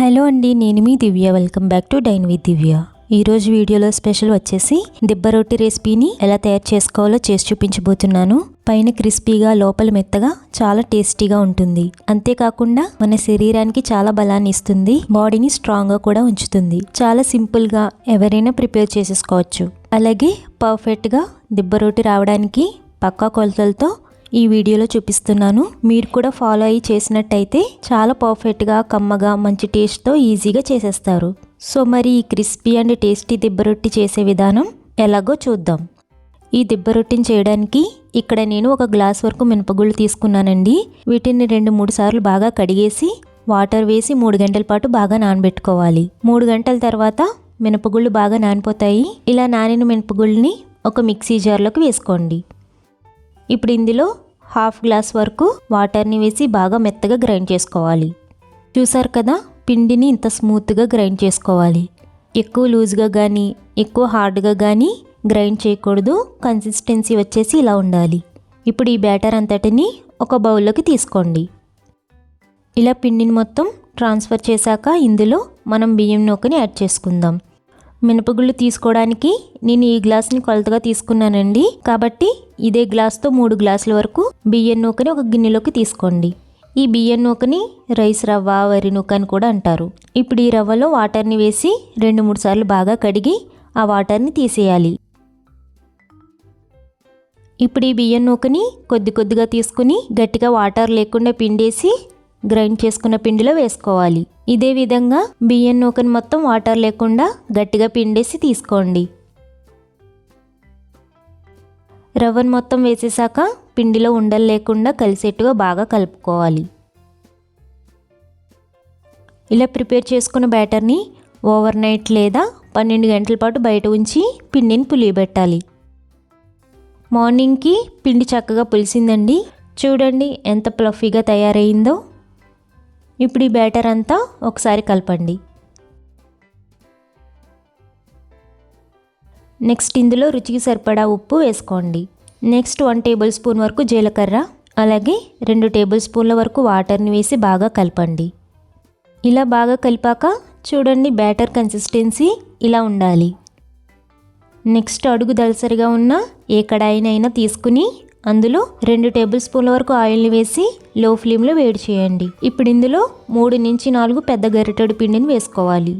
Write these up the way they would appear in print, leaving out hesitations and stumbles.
Hello అండి, నేను మీ Divya. Welcome back to dine with Divya. ఈరోజు వీడియోలో స్పెషల్ వచ్చేసి దిబ్బ రొట్టి రెసిపీని ఎలా తయారు చేసుకోవాలో చేసి చూపించబోతున్నాను. పైన క్రిస్పీగా, లోపల మెత్తగా, చాలా టేస్టీగా ఉంటుంది. అంతేకాకుండా మన శరీరానికి చాలా బలాన్ని ఇస్తుంది, బాడీని స్ట్రాంగ్గా కూడా ఉంచుతుంది. చాలా సింపుల్గా ఎవరైనా ప్రిపేర్ చేసేసుకోవచ్చు. అలాగే పర్ఫెక్ట్గా దిబ్బ రొట్టి రావడానికి పక్కా కొలతలతో ఈ వీడియోలో చూపిస్తున్నాను. మీరు కూడా ఫాలో అయ్యి చేసినట్టయితే చాలా పర్ఫెక్ట్గా, కమ్మగా, మంచి టేస్ట్తో ఈజీగా చేసేస్తారు. సో మరి ఈ క్రిస్పీ అండ్ టేస్టీ దిబ్బ రొట్టి చేసే విధానం ఎలాగో చూద్దాం. ఈ దిబ్బ రొట్టిని చేయడానికి ఇక్కడ నేను 1 గ్లాస్ వరకు మినపగుళ్ళు తీసుకున్నానండి. వీటిని 2-3 సార్లు బాగా కడిగేసి వాటర్ వేసి 3 గంటల పాటు బాగా నానబెట్టుకోవాలి. 3 గంటల తర్వాత మినపగుళ్ళు బాగా నానిపోతాయి. ఇలా నానిన మినపగుళ్ళని ఒక మిక్సీ జార్లోకి వేసుకోండి. ఇప్పుడు ఇందులో 1/2 గ్లాస్ వరకు వాటర్ని వేసి బాగా మెత్తగా గ్రైండ్ చేసుకోవాలి. చూసారు కదా, పిండిని ఇంత స్మూత్గా గ్రైండ్ చేసుకోవాలి. ఎక్కువ లూజ్గా కానీ ఎక్కువ హార్డ్గా కానీ గ్రైండ్ చేయకూడదు. కన్సిస్టెన్సీ వచ్చేసి ఇలా ఉండాలి. ఇప్పుడు ఈ బ్యాటర్ అంతటిని ఒక బౌల్లోకి తీసుకోండి. ఇలా పిండిని మొత్తం ట్రాన్స్ఫర్ చేశాక ఇందులో మనం బియ్యం నూకని యాడ్ చేసుకుందాం. మినపగుళ్ళు తీసుకోవడానికి నేను ఈ గ్లాస్ని కొలతగా తీసుకున్నానండి. కాబట్టి ఇదే గ్లాస్తో 3 గ్లాసుల వరకు బియ్యం నూకని ఒక గిన్నెలోకి తీసుకోండి. ఈ బియ్యం నూకని రైస్ రవ్వ, వరి నూక అని కూడా అంటారు. ఇప్పుడు ఈ రవ్వలో వాటర్ని వేసి 2-3 సార్లు బాగా కడిగి ఆ వాటర్ని తీసేయాలి. ఇప్పుడు ఈ బియ్యం నూకని కొద్ది కొద్దిగా తీసుకుని గట్టిగా వాటర్ లేకుండా పిండేసి గ్రైండ్ చేసుకున్న పిండిలో వేసుకోవాలి. ఇదే విధంగా బియ్యం నూకని మొత్తం వాటర్ లేకుండా గట్టిగా పిండేసి తీసుకోండి. రవ్వను మొత్తం వేసేసాక పిండిలో ఉండలు లేకుండా కలిసేట్టుగా బాగా కలుపుకోవాలి. ఇలా ప్రిపేర్ చేసుకున్న బ్యాటర్ని ఓవర్ నైట్ లేదా 12 గంటల పాటు బయట ఉంచి పిండిని పులియబెట్టాలి. మార్నింగ్కి పిండి చక్కగా పులిసిందండి. చూడండి ఎంత ప్లఫీగా తయారైందో. ఇప్పుడు ఈ బ్యాటర్ అంతా ఒకసారి కలపండి. నెక్స్ట్ ఇందులో రుచికి సరిపడా ఉప్పు వేసుకోండి. నెక్స్ట్ 1 టేబుల్ స్పూన్ వరకు జీలకర్ర, అలాగే 2 టేబుల్ స్పూన్ల వరకు వాటర్ని వేసి బాగా కలపండి. ఇలా బాగా కలిపాక చూడండి, బ్యాటర్ కన్సిస్టెన్సీ ఇలా ఉండాలి. నెక్స్ట్ అడుగు దళసరిగా ఉన్న ఏ కడాయినైనా తీసుకుని అందులో 2 టేబుల్ స్పూన్ల వరకు ఆయిల్ని వేసి లో ఫ్లేమ్లో వేడి చేయండి. ఇప్పుడు ఇందులో 3-4 పెద్ద గరిటెడు పిండిని వేసుకోవాలి.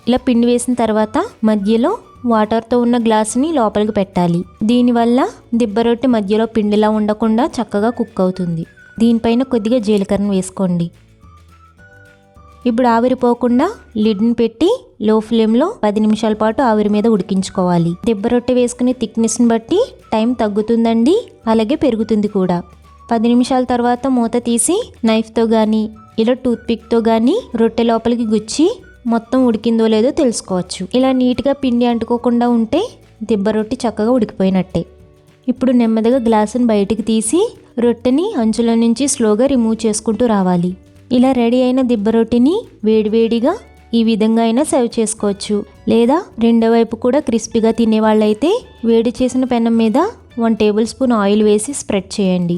ఇలా పిండి వేసిన తర్వాత మధ్యలో వాటర్తో ఉన్న గ్లాసుని లోపలికి పెట్టాలి. దీనివల్ల దిబ్బ రొట్టె మధ్యలో పిండిలా ఉండకుండా చక్కగా కుక్ అవుతుంది. దీనిపైన కొద్దిగా జీలకర్రను వేసుకోండి. ఇప్పుడు ఆవిరిపోకుండా లిడ్ని పెట్టి లో ఫ్లేమ్లో 10 నిమిషాల పాటు ఆవిరి మీద ఉడికించుకోవాలి. దిబ్బ రొట్టె వేసుకునే థిక్నెస్ని బట్టి టైం తగ్గుతుందండి, అలాగే పెరుగుతుంది కూడా. 10 నిమిషాల తర్వాత మూత తీసి నైఫ్తో కానీ ఇలా టూత్పిక్తో కానీ రొట్టె లోపలికి గుచ్చి మొత్తం ఉడికిందో లేదో తెలుసుకోవచ్చు. ఇలా నీట్గా పిండి అంటుకోకుండా ఉంటే దిబ్బ రొట్టె చక్కగా ఉడికిపోయినట్టే. ఇప్పుడు నెమ్మదిగా గ్లాసుని బయటికి తీసి రొట్టెని అంచుల నుంచి స్లోగా రిమూవ్ చేసుకుంటూ రావాలి. ఇలా రెడీ అయిన దిబ్బ రొట్టిని వేడివేడిగా ఈ విధంగా అయినా సర్వ్ చేసుకోవచ్చు. లేదా రెండో వైపు కూడా క్రిస్పీగా తినేవాళ్ళైతే వేడి చేసిన పెనం మీద 1 టేబుల్ స్పూన్ ఆయిల్ వేసి స్ప్రెడ్ చేయండి.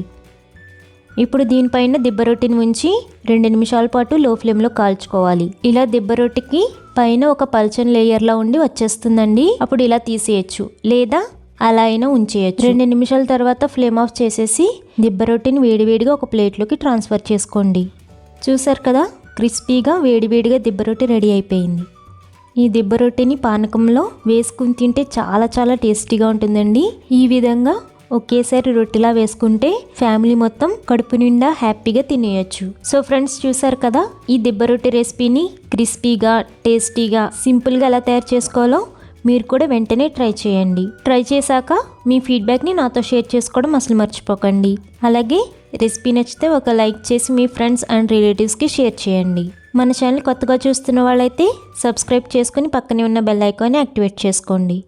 ఇప్పుడు దీనిపైన దిబ్బ రొట్టిని ఉంచి 2 నిమిషాల పాటు లో ఫ్లేమ్లో కాల్చుకోవాలి. ఇలా దిబ్బ రొట్టికి పైన ఒక పల్చని లేయర్లా ఉండి వచ్చేస్తుందండి. అప్పుడు ఇలా తీసేయచ్చు, లేదా అలా అయినా ఉంచేయచ్చు. 2 నిమిషాల తర్వాత ఫ్లేమ్ ఆఫ్ చేసేసి దిబ్బ రొట్టిని వేడివేడిగా ఒక ప్లేట్లోకి ట్రాన్స్ఫర్ చేసుకోండి. చూసారు కదా, క్రిస్పీగా వేడివేడిగా దిబ్బ రొట్టె రెడీ అయిపోయింది. ఈ దిబ్బ రొట్టెని పానకంలో వేసుకుని తింటే చాలా చాలా టేస్టీగా ఉంటుందండి. ఈ విధంగా ఒకేసారి రొట్టెలా వేసుకుంటే ఫ్యామిలీ మొత్తం కడుపు నిండా హ్యాపీగా తినేయచ్చు. సో ఫ్రెండ్స్, చూసారు కదా, ఈ దిబ్బ రొట్టె రెసిపీని క్రిస్పీగా, టేస్టీగా, సింపుల్గా ఎలా తయారు చేసుకోవాలో మీరు కూడా వెంటనే ట్రై చేయండి. ట్రై చేశాక మీ ఫీడ్బ్యాక్ని నాతో షేర్ చేసుకోవడం అసలు మర్చిపోకండి. అలాగే రెసిపీ నచ్చితే ఒక లైక్ చేసి మీ ఫ్రెండ్స్ అండ్ రిలేటివ్స్కి షేర్ చేయండి. మన ఛానల్ కొత్తగా చూస్తున్న వాళ్ళైతే సబ్స్క్రైబ్ చేసుకుని పక్కనే ఉన్న బెల్ ఐకాన్ని యాక్టివేట్ చేసుకోండి.